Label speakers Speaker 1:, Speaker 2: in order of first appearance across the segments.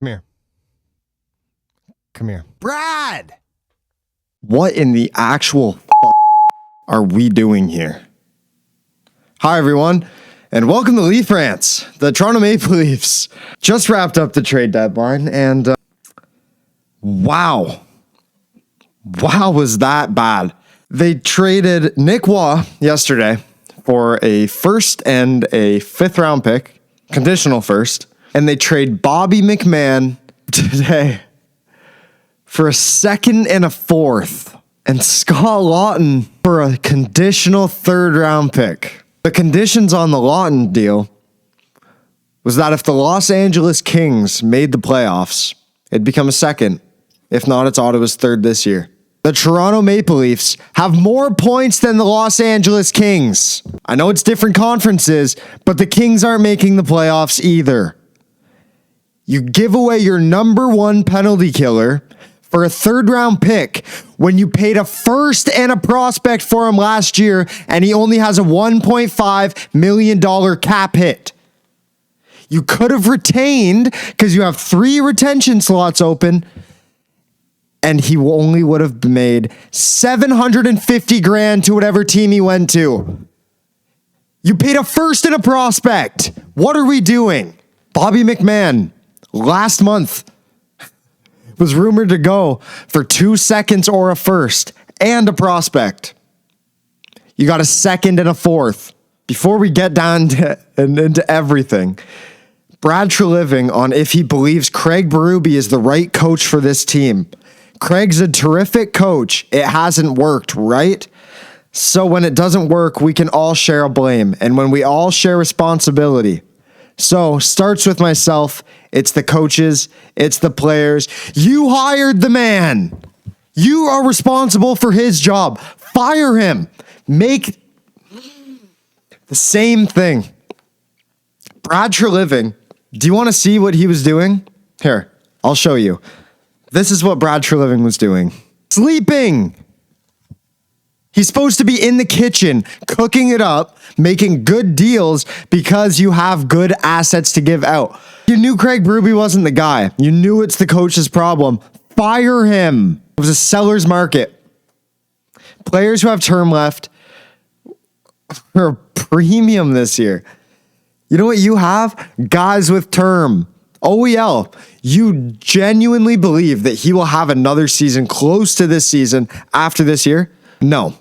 Speaker 1: Come here. Come here.
Speaker 2: Brad!
Speaker 3: What in the actual are we doing here? Hi, everyone, and welcome to Leaf Rants. The Toronto Maple Leafs just wrapped up the trade deadline, and wow, was that bad. They traded Nick Waugh yesterday for a first and a fifth-round pick, conditional first, and they trade Bobby McMann today for a second and a fourth, and Scott Laughton for a conditional third-round pick. The conditions on the Laughton deal was that if the Los Angeles Kings made the playoffs, it'd become a second. If not, it's Ottawa's third this year. The Toronto Maple Leafs have more points than the Los Angeles Kings. I know it's different conferences, but the Kings aren't making the playoffs either. You give away your number one penalty killer for a third-round pick when you paid a first and a prospect for him last year, and he only has a $1.5 million cap hit. You could have retained, because you have 3 retention slots open, and he only would have made $750,000 to whatever team he went to. You paid a first and a prospect. What are we doing? Bobby McMann, last month, was rumored to go for 2 seconds or a first and a prospect. You got a second and a fourth. Before we get down to, and into everything, Brad Treliving on if he believes Craig Berube is the right coach for this team. Craig's a terrific coach. It hasn't worked, right? So when it doesn't work, we can all share a blame. And when we all share responsibility. So starts with myself. It's the coaches. It's the players. You hired the man. You are responsible for his job. Fire him. Make the same thing. Brad Treliving. Do you want to see what he was doing? Here, I'll show you. This is what Brad Treliving was doing. Sleeping. He's supposed to be in the kitchen, cooking it up, making good deals because you have good assets to give out. You knew Craig Berube wasn't the guy. You knew it's the coach's problem. Fire him. It was a seller's market. Players who have term left are a premium this year. You know what you have? Guys with term. OEL, you genuinely believe that he will have another season close to this season after this year? No.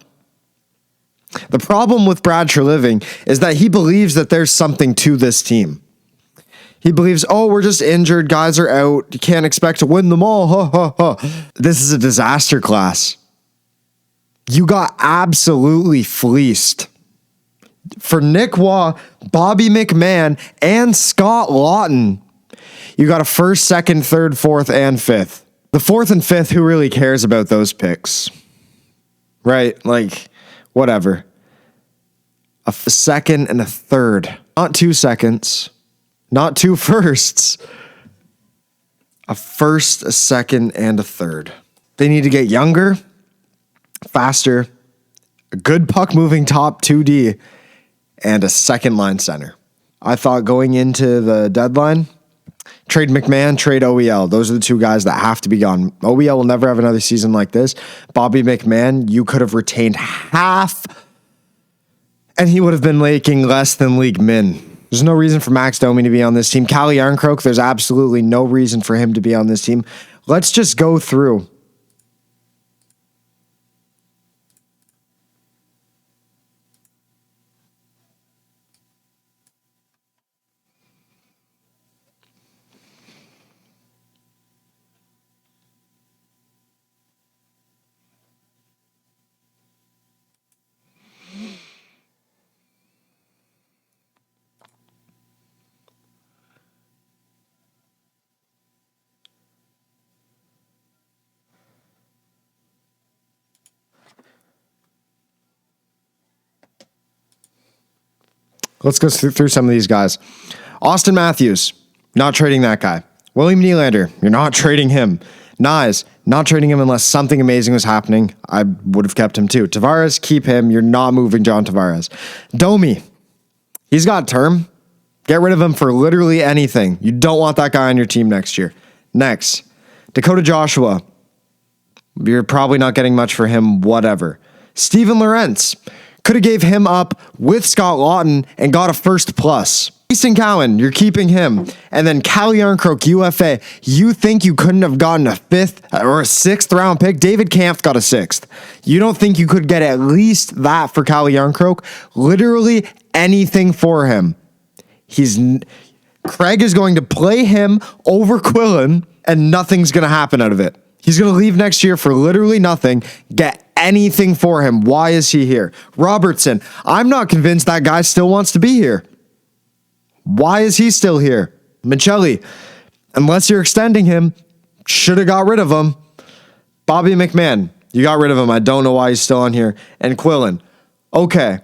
Speaker 3: The problem with Brad Treliving is that he believes that there's something to this team. He believes, oh, we're just injured, guys are out, you can't expect to win them all. Ha, ha, ha. This is a disaster class. You got absolutely fleeced. For Nick Waugh, Bobby McMann, and Scott Laughton, you got a first, second, third, fourth, and fifth. The fourth and fifth, who really cares about those picks? Right? Like, whatever. A second and a third. Not 2 seconds. Not 2 firsts. A first, a second, and a third. They need to get younger, faster, a good puck-moving top 2D, and a second-line center. I thought going into the deadline, trade McMann, trade OEL. Those are the 2 guys that have to be gone. OEL will never have another season like this. Bobby McMann, you could have retained half, and he would have been making less than league min. There's no reason for Max Domi to be on this team. Calle Jarnkrok, there's absolutely no reason for him to be on this team. Let's just go through. Let's go through some of these guys. Austin Matthews, not trading that guy. William Nylander, you're not trading him. Nyes, not trading him unless something amazing was happening. I would have kept him too. Tavares, keep him. You're not moving John Tavares. Domi, he's got term. Get rid of him for literally anything. You don't want that guy on your team next year. Next, Dakota Joshua. You're probably not getting much for him, whatever. Steven Lorentz. Could have gave him up with Scott Laughton and got a first plus. Easton Cowan, you're keeping him. And then Cal Yarncroke, UFA. You think you couldn't have gotten a 5th or a 6th round pick? David Kampf got a 6th. You don't think you could get at least that for Cal Yarncroke? Literally anything for him. Craig is going to play him over Quillen, and nothing's going to happen out of it. He's going to leave next year for literally nothing, get anything for him. Why is he here? Robertson, I'm not convinced that guy still wants to be here. Why is he still here? Michelli, unless you're extending him, should have got rid of him. Bobby McMahon, you got rid of him. I don't know why he's still on here. And Quillen, okay.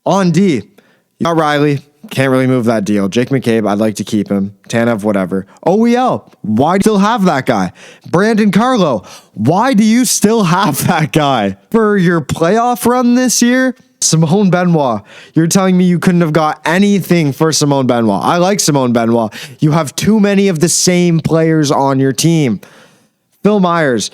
Speaker 3: On D, you got Riley. Can't really move that deal. Jake McCabe, I'd like to keep him. Tanev, whatever. OEL, why do you still have that guy? Brandon Carlo, why do you still have that guy? For your playoff run this year? Simone Benoit, you're telling me you couldn't have got anything for Simone Benoit. I like Simone Benoit. You have too many of the same players on your team. Phil Myers,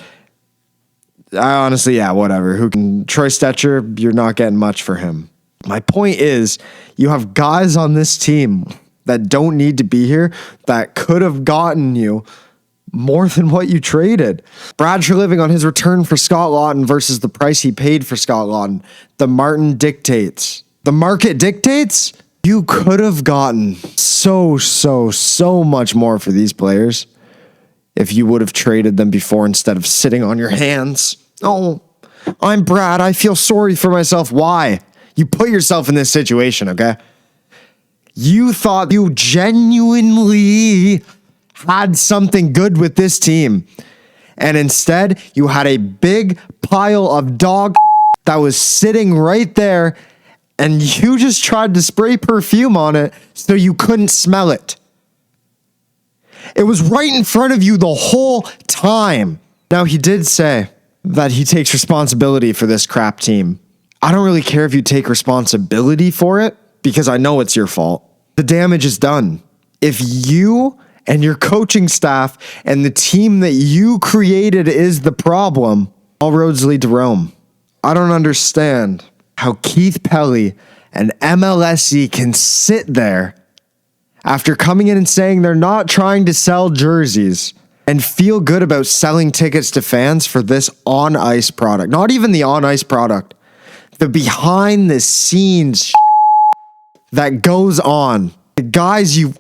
Speaker 3: honestly, yeah, whatever. Troy Stetcher, you're not getting much for him. My point is, you have guys on this team that don't need to be here that could have gotten you more than what you traded. Brad Treliving on his return for Scott Laughton versus the price he paid for Scott Laughton. The market dictates. You could have gotten so much more for these players if you would have traded them before instead of sitting on your hands. Oh, I'm Brad. I feel sorry for myself. Why? You put yourself in this situation, okay? You thought you genuinely had something good with this team. And instead, you had a big pile of dog that was sitting right there, and you just tried to spray perfume on it so you couldn't smell it. It was right in front of you the whole time. Now, he did say that he takes responsibility for this crap team. I don't really care if you take responsibility for it because I know it's your fault. The damage is done. If you and your coaching staff and the team that you created is the problem, all roads lead to Rome. I don't understand how Keith Pelly and MLSE can sit there after coming in and saying they're not trying to sell jerseys and feel good about selling tickets to fans for this on-ice product. Not even the on-ice product. The behind the scenes that goes on. The guys you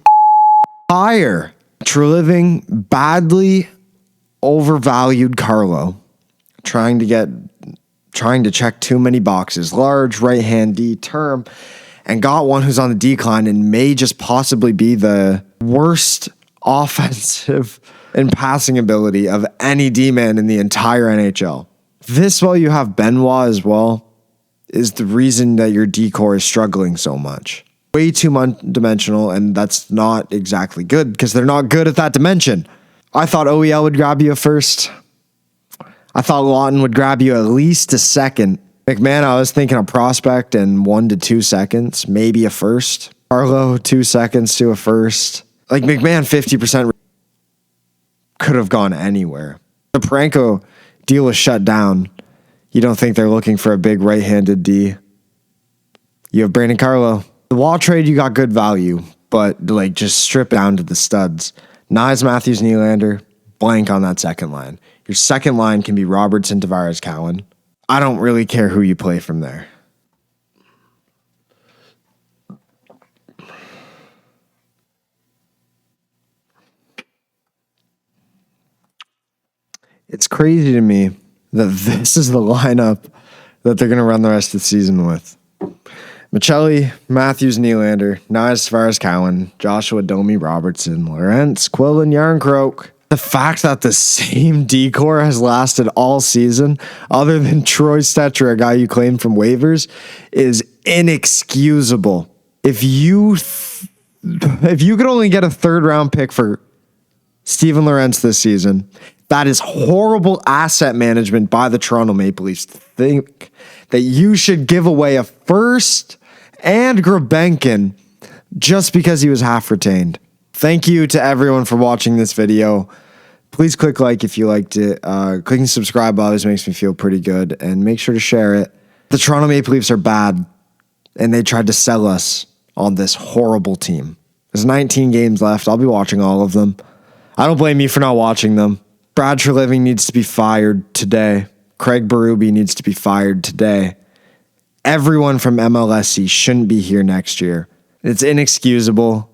Speaker 3: hire. Treliving badly overvalued Carlo. Trying to check too many boxes. Large right-hand D term. And got one who's on the decline and may just possibly be the worst offensive and passing ability of any D-man in the entire NHL. This, while you have Benoit as well, is the reason that your decor is struggling so much. Way too one-dimensional, and that's not exactly good because they're not good at that dimension. I thought OEL would grab you a first. I thought Laughton would grab you at least a second. McMahon, I was thinking a prospect in 1 to 2 seconds, maybe a first. Carlo, 2 seconds to a first. Like McMahon, 50% could have gone anywhere. The Parenko deal was shut down. You don't think they're looking for a big right-handed D? You have Brandon Carlo. The Wall trade, you got good value, but like just strip it down to the studs. Knies, Matthews, Nylander, blank on that second line. Your second line can be Robertson, Tavares, Cowan. I don't really care who you play from there. It's crazy to me that this is the lineup that they're going to run the rest of the season with. Michelli, Matthews, Nylander, Knies, Tavares, Cowan, Joshua, Domi, Robertson, Lorentz, Quillen, Yarncroke. The fact that the same decor has lasted all season, other than Troy Stetcher, a guy you claimed from waivers, is inexcusable. If you could only get a third-round pick for Steven Lorentz this season, that is horrible asset management by the Toronto Maple Leafs to think that you should give away a first and Grabenkin just because he was half retained. Thank you to everyone for watching this video. Please click like if you liked it. Clicking subscribe always makes me feel pretty good. And make sure to share it. The Toronto Maple Leafs are bad. And they tried to sell us on this horrible team. There's 19 games left. I'll be watching all of them. I don't blame you for not watching them. Brad Treliving needs to be fired today. Craig Berube needs to be fired today. Everyone from MLSE shouldn't be here next year. It's inexcusable.